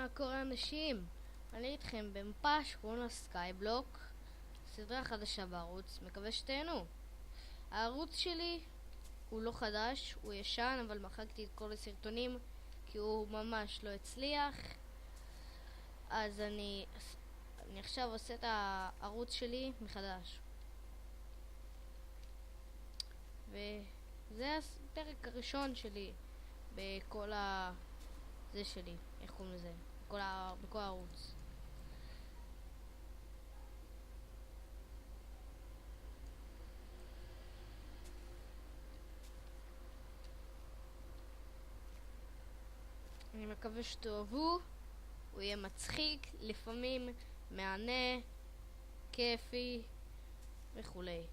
מה קורה אנשים? אני איתכם במפה שקוראים לה סקייבלוק, סדרה חדשה בערוץ, מקווה שתהנו. הערוץ שלי הוא לא חדש, הוא ישן, אבל מחקתי את כל הסרטונים כי הוא ממש לא הצליח. אז אני עכשיו עושה את הערוץ שלי מחדש. וזה הפרק הראשון שלי בכל זה שלי, איך קוראים לזה? בכל הערוץ. אני מקווה שתאהבו, הוא יהיה מצחיק, לפעמים מענה, כיפי וכולי.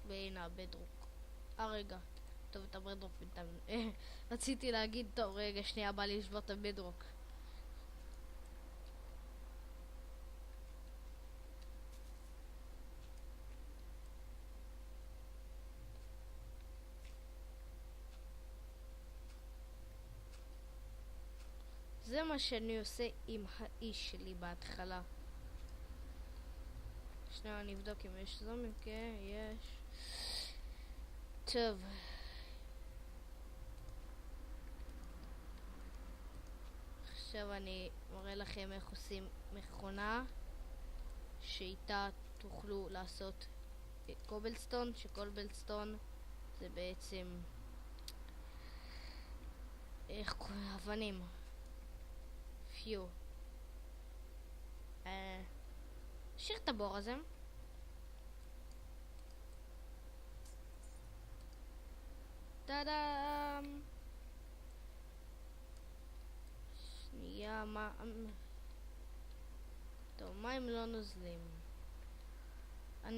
והנה הבדרוק. רגע, טוב, את הבדרוק בינתיים. רציתי להגיד, טוב רגע, שנייה, בא לי לשבור את הבדרוק. זה מה שאני עושה עם האיש שלי בהתחלה. שנייה, אני אבדוק אם יש זומים. כן, יש. טוב, עכשיו אני מראה לכם איך עושים מכונה שאיתה תוכלו לעשות קובלסטון, שקובלסטון זה בעצם איך קוראים? אבנים. פיו. נשאיר את הבור הזה. טאדאם. שנייה, מה? טוב, מים לא נוזלים.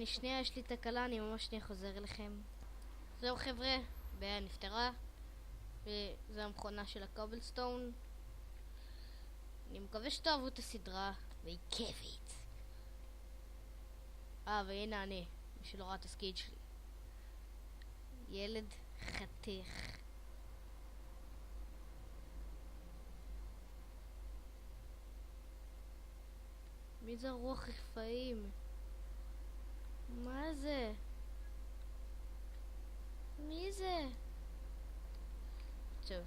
שנייה, יש לי תקלה, אני ממש שנייה חוזר אליכם. זהו חבר'ה, בעיה נפתרה. וזו המכונה של הקובלסטון. אני מקווה שתאהבו את הסדרה, והיא כיפית. והנה אני, מי שלא ראה את הסקיד שלי. ילד חתיך. מי זה הרוח רפאים? מה זה? מי זה? טוב.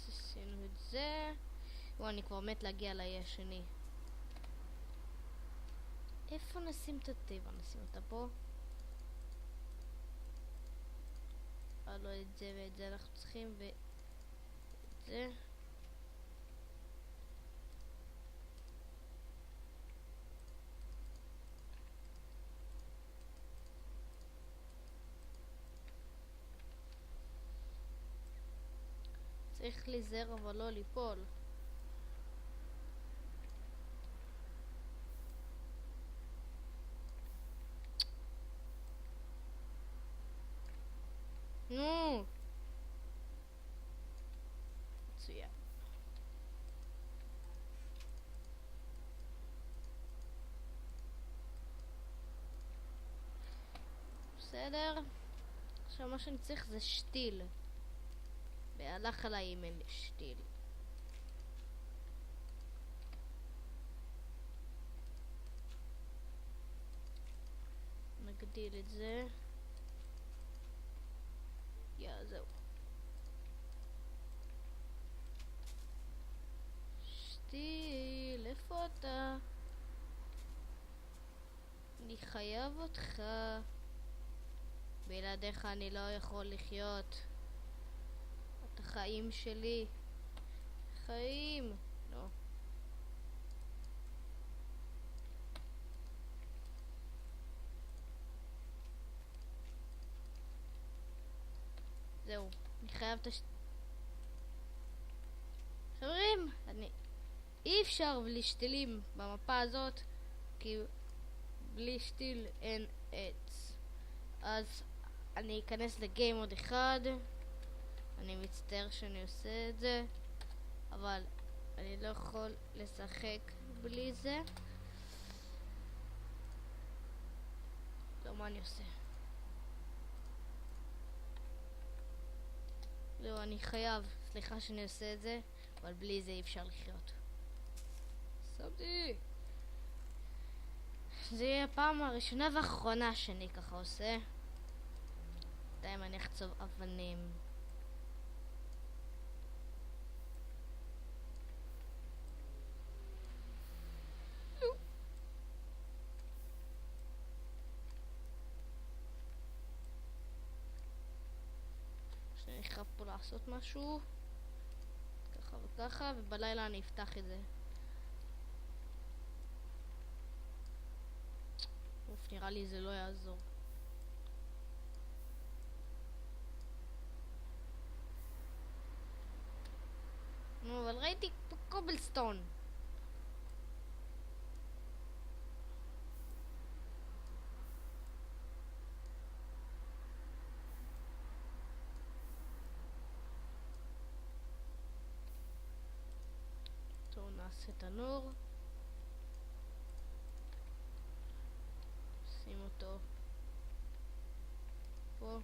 עשינו את זה. אני כבר מת להגיע לאי השני. איפה נשים את הטבע? נשים אותה פה. לא, את זה ואת זה אנחנו צריכים, ואת זה. צריך להיזהר אבל לא ליפול. נו! מצוין. בסדר. עכשיו מה שאני צריך זה שתיל. והלך עליי אם אין לי שתיל. נגדיל את זה. זהו. שתיל, איפה אתה? אני חייב אותך. בלעדיך אני לא יכול לחיות. את החיים שלי. חיים. לא. זהו. אני חייב את חברים, אי אפשר בלי שתילים במפה הזאת, כי בלי שתיל אין עץ. אז אני אכנס לגיים עוד אחד אני מצטער שאני עושה את זה, אבל אני לא יכול לשחק בלי זה. לא, מה אני עושה? לא, אני חייב. סליחה שאני עושה את זה, אבל בלי זה אי אפשר לחיות. שמתי! זה יהיה הפעם הראשונה והאחרונה שאני ככה עושה. בינתיים אני אחצוב אבנים. שאני חייב פה לעשות משהו ככה וככה, ובלילה אני אפתח את זה. אוף, נראה לי זה לא יעזור. נו, אבל ראיתי פה קובלסטון. טוב, נעשה תנור. שים אותו פה.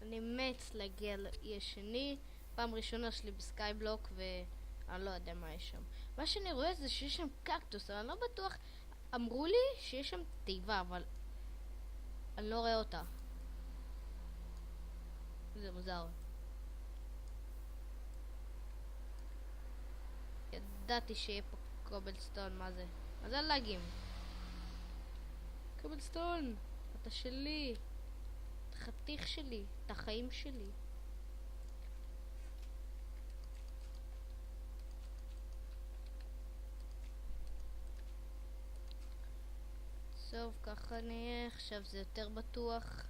אני מת להגיע לאי השני. פעם ראשונה שלי בסקייבלוק ואני לא יודע מה יש שם. מה שאני רואה זה שיש שם קקטוס, אבל אני לא בטוח. אמרו לי שיש שם תיבה, אבל אני לא רואה אותה. זה מוזר. ידעתי שיהיה פה קובלסטון. מה זה? מה זה הלאגים? קובלסטון, אתה שלי. אתה חתיך שלי. אתה חיים שלי. טוב, ככה נהיה. עכשיו זה יותר בטוח.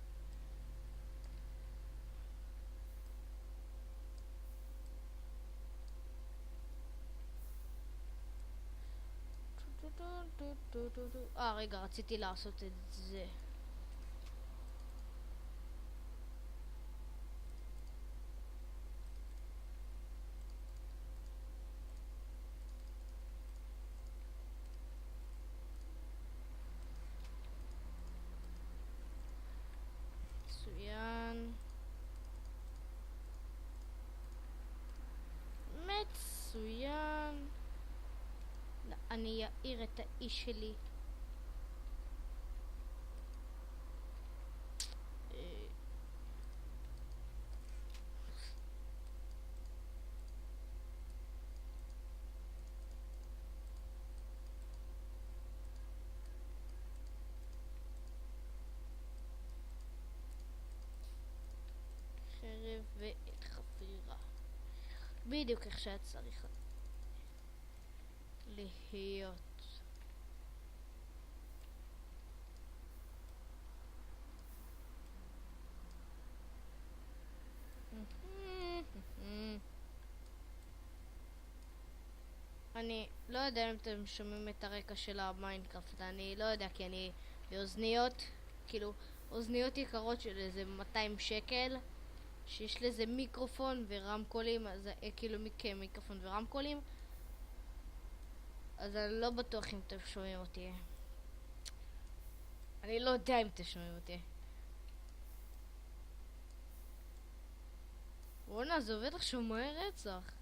רגע, רציתי לעשות את זה. מצוין. מצוין. אני אעיר את האיש שלי. חרב ואת חפירה. בדיוק איך שהיה צריך להיות. אני לא יודע אם אתם שומעים את הרקע של המיינקראפט, אני לא יודע, כי אני באוזניות, כאילו אוזניות יקרות של איזה 200 שקל, שיש לזה מיקרופון ורמקולים, אז כאילו מיקרופון ורמקולים, אז אני לא בטוח אם אתם שומעים אותי. אני לא יודע אם אתם שומעים אותי. בואנה, זה עובד עכשיו מהר רצח.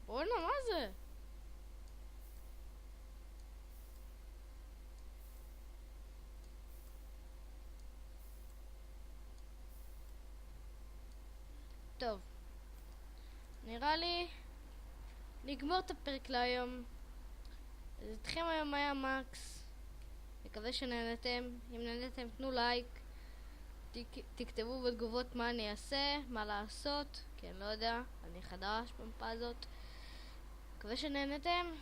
בואנה, מה זה? טוב, נראה לי נגמור את הפרק להיום. אז איתכם היום היה מקס. מקווה שנהנתם. אם נהנתם תנו לייק, תכתבו בתגובות מה אני אעשה, מה לעשות, כי אני לא יודע, אני חדש במפה הזאת. מקווה שנהנתם.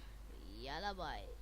יאללה ביי.